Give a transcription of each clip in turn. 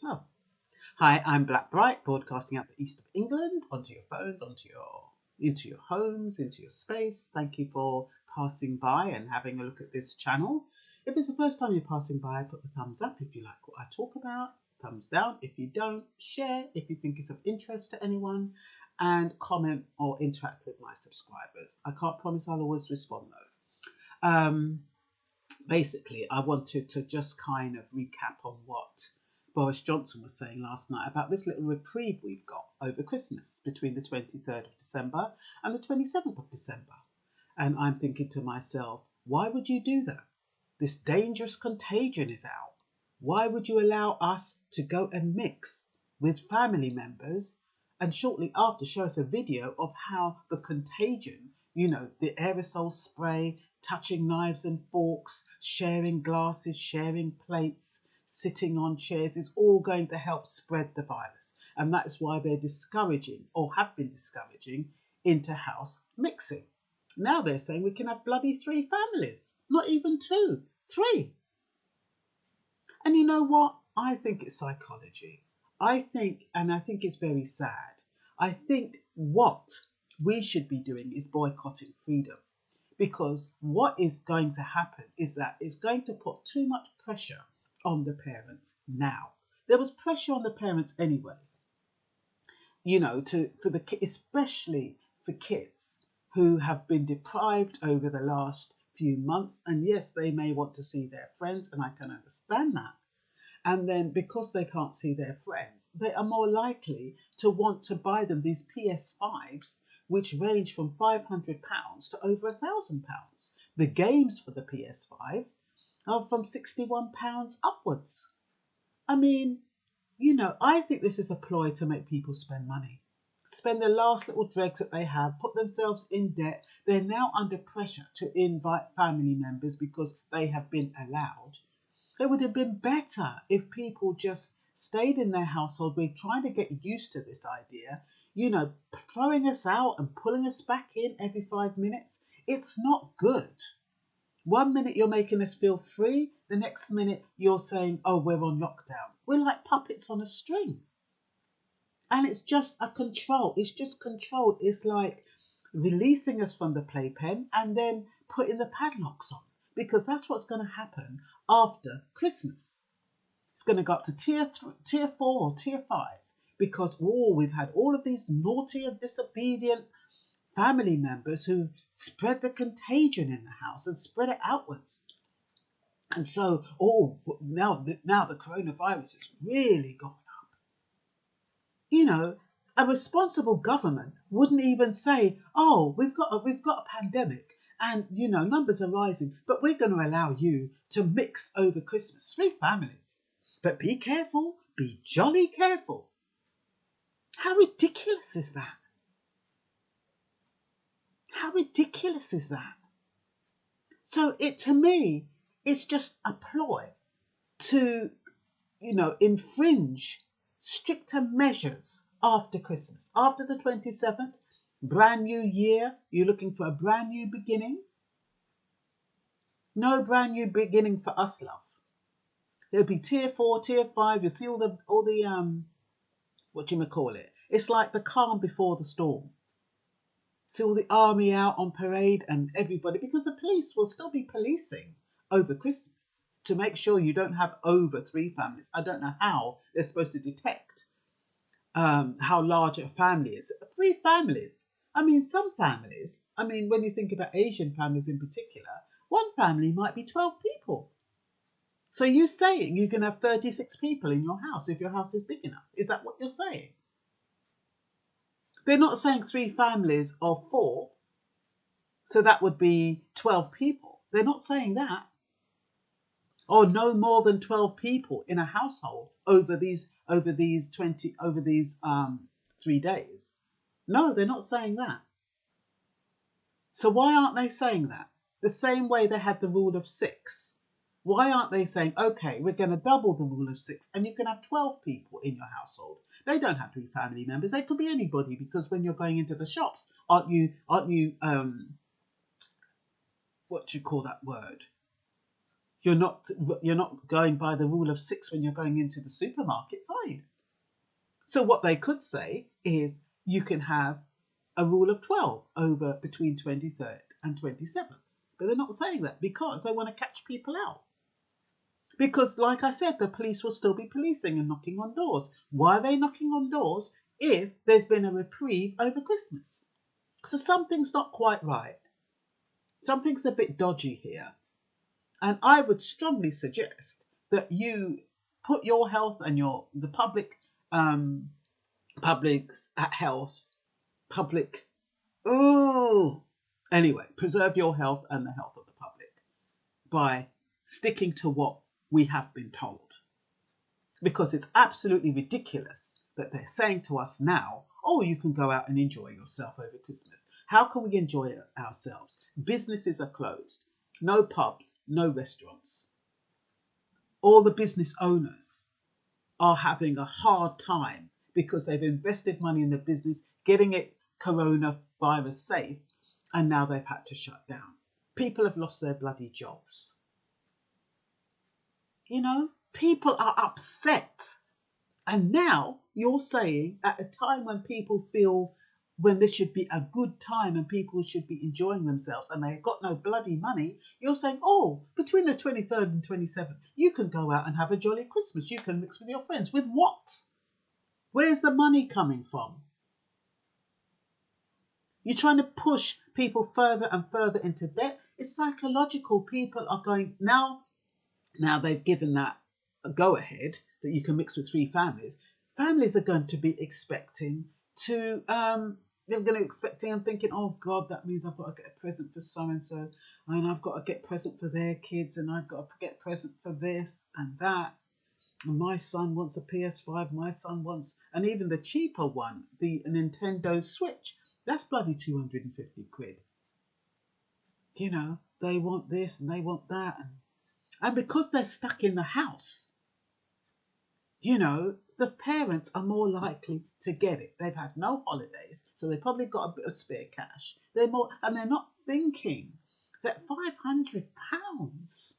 Oh, hi, I'm BLACKBRIGHT, broadcasting out the east of England, onto your phones, into your homes, into your space. Thank you for passing by and having a look at this channel. If it's the first time you're passing by, put the thumbs up if you like what I talk about, thumbs down if you don't, share if you think it's of interest to anyone, and comment or interact with my subscribers. I can't promise I'll always respond though. Basically, I wanted to just kind of recap on what Boris Johnson was saying last night about this little reprieve we've got over Christmas between the 23rd of December and the 27th of December. And I'm thinking to myself, why would you do that? This dangerous contagion is out. Why would you allow us to go and mix with family members and shortly after show us a video of how the contagion, the aerosol spray, touching knives and forks, sharing glasses, sharing plates, sitting on chairs is all going to help spread the virus. And that's why they're discouraging, or have been discouraging, inter-house mixing. Now they're saying we can have bloody 3 families, not even 2, 3. And you know what? I think it's psychology. I think it's very sad. I think what we should be doing is boycotting freedom. Because what is going to happen is that it's going to put too much pressure on the parents now. There was pressure on the parents anyway, especially for kids who have been deprived over the last few months. And yes, they may want to see their friends, and I can understand that. And then because they can't see their friends, they are more likely to want to buy them these PS5s, which range from £500 to over £1,000. The games for the PS5 are from £61 upwards. I mean, I think this is a ploy to make people spend money. Spend the last little dregs that they have, put themselves in debt. They're now under pressure to invite family members because they have been allowed. It would have been better if people just stayed in their household. We're trying to get used to this idea, throwing us out and pulling us back in every 5 minutes. It's not good. 1 minute you're making us feel free, the next minute you're saying, oh, we're on lockdown. We're like puppets on a string. And it's just a control. It's just controlled. It's like releasing us from the playpen and then putting the padlocks on. Because that's what's going to happen after Christmas. It's going to go up to tier 4 or tier 5 because we've had all of these naughty and disobedient family members who spread the contagion in the house and spread it outwards. And so, now the coronavirus has really gone up. A responsible government wouldn't even say, oh, we've got a pandemic. And, numbers are rising, but we're going to allow you to mix over Christmas. 3 families. But be careful, be jolly careful. How ridiculous is that? How ridiculous is that? So to me, it's just a ploy to, infringe stricter measures after Christmas. After the 27th, brand new year, you're looking for a brand new beginning. No brand new beginning for us, love. There'll be tier 4, tier 5. You'll see all the It's like the calm before the storm. See all the army out on parade and everybody, because the police will still be policing over Christmas to make sure you don't have over 3 families. I don't know how they're supposed to detect how large a family is. 3 families. I mean, some families, when you think about Asian families in particular, one family might be 12 people. So you're saying you can have 36 people in your house if your house is big enough. Is that what you're saying? They're not saying 3 families of 4. So that would be 12 people. They're not saying that. Or no more than 12 people in a household over these 3 days. No, they're not saying that. So why aren't they saying that? The same way they had the rule of 6. Why aren't they saying, okay, we're going to double the rule of 6 and you can have 12 people in your household? They don't have to be family members. They could be anybody, because when you're going into the shops, aren't you what do you call that word? You're not going by the rule of 6 when you're going into the supermarket, are you? So what they could say is you can have a rule of 12 over between 23rd and 27th. But they're not saying that because they want to catch people out. Because, like I said, the police will still be policing and knocking on doors. Why are they knocking on doors if there's been a reprieve over Christmas? So something's not quite right. Something's a bit dodgy here. And I would strongly suggest that you put your health and the public's at health, public. Anyway, preserve your health and the health of the public by sticking to what we have been told. Because it's absolutely ridiculous that they're saying to us now, oh, you can go out and enjoy yourself over Christmas. How can we enjoy ourselves? Businesses are closed. No pubs, no restaurants. All the business owners are having a hard time because they've invested money in the business, getting it coronavirus safe, and now they've had to shut down. People have lost their bloody jobs. You know, people are upset. And now you're saying at a time when people feel when this should be a good time and people should be enjoying themselves and they've got no bloody money, you're saying, oh, between the 23rd and 27th, you can go out and have a jolly Christmas. You can mix with your friends. With what? Where's the money coming from? You're trying to push people further and further into debt. It's psychological. People are going, now they've given that a go-ahead that you can mix with 3 families. Families are going to be expecting to, they're going to be expecting and thinking, oh God, that means I've got to get a present for so-and-so, and I've got to get a present for their kids, and I've got to get a present for this and that. And my son wants a PS5, my son wants, and even the cheaper one, the Nintendo Switch, that's bloody 250 quid. You know, they want this and they want that. And because they're stuck in the house, you know, the parents are more likely to get it. They've had no holidays, so they've probably got a bit of spare cash. They're not thinking that £500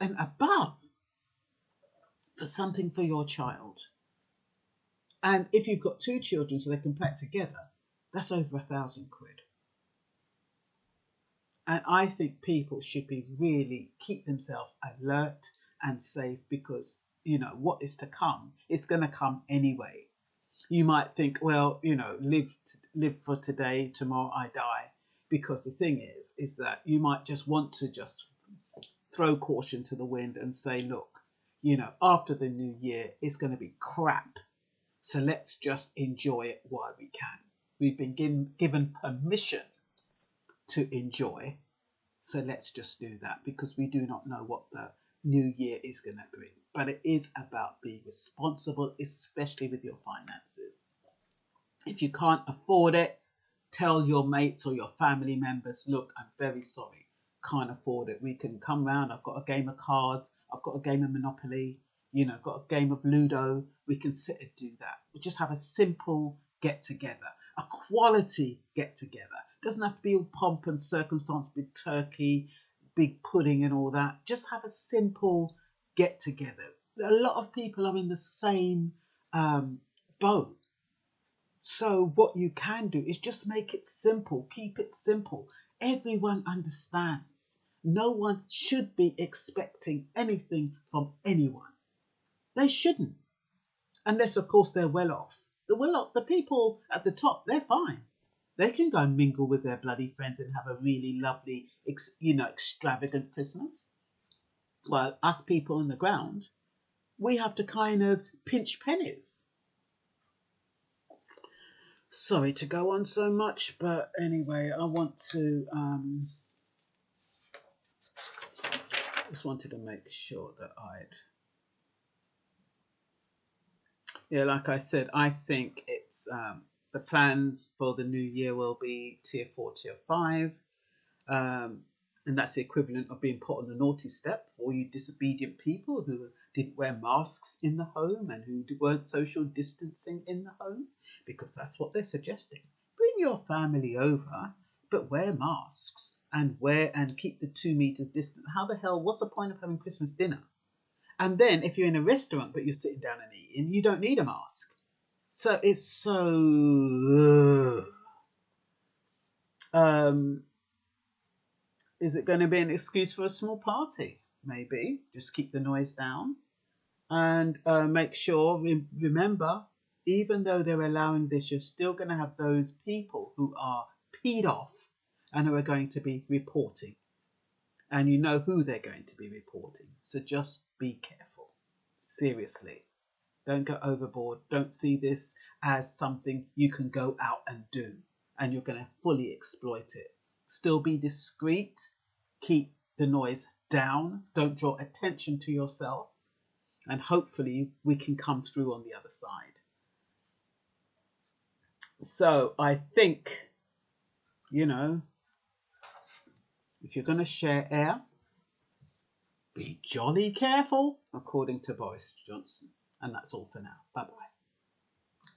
and above for something for your child. And if you've got 2 children so they can play together, that's over 1,000 quid. And I think people should be really keep themselves alert and safe because, you know, what is to come, it's going to come anyway. You might think, well, you know, live for today, tomorrow I die. Because the thing is that you might just want to just throw caution to the wind and say, look, you know, after the new year, it's going to be crap. So let's just enjoy it while we can. We've been given permission to enjoy. So let's just do that because we do not know what the new year is going to bring. But it is about being responsible, especially with your finances. If you can't afford it, tell your mates or your family members, look, I'm very sorry, can't afford it. We can come round. I've got a game of cards. I've got a game of Monopoly. You know, I've got a game of Ludo. We can sit and do that. We just have a simple get together, a quality get together. Doesn't have to be all pomp and circumstance, big turkey, big pudding and all that. Just have a simple get together. A lot of people are in the same boat. So what you can do is just make it simple. Keep it simple. Everyone understands. No one should be expecting anything from anyone. They shouldn't. Unless, of course, they're well off. The people at the top, they're fine. They can go and mingle with their bloody friends and have a really lovely, extravagant Christmas. Well, us people on the ground, we have to kind of pinch pennies. Sorry to go on so much, but anyway, I want to just wanted to make sure that like I said, I think it's the plans for the new year will be tier 4, tier 5. And that's the equivalent of being put on the naughty step for you disobedient people who didn't wear masks in the home and who weren't social distancing in the home, because that's what they're suggesting. Bring your family over, but wear masks. and keep the 2 meters distant. How the hell, what's the point of having Christmas dinner? And then if you're in a restaurant but you're sitting down and eating, you don't need a mask. So it's so... is it going to be an excuse for a small party? Maybe. Just keep the noise down. And make sure, remember, even though they're allowing this, you're still going to have those people who are peed off and who are going to be reporting. And you know who they're going to be reporting. So just be careful. Seriously. Don't go overboard. Don't see this as something you can go out and do and you're going to fully exploit it. Still be discreet. Keep the noise down. Don't draw attention to yourself. And hopefully we can come through on the other side. So I think, you know, if you're going to share air, be jolly careful, according to Boris Johnson. And that's all for now. Bye-bye.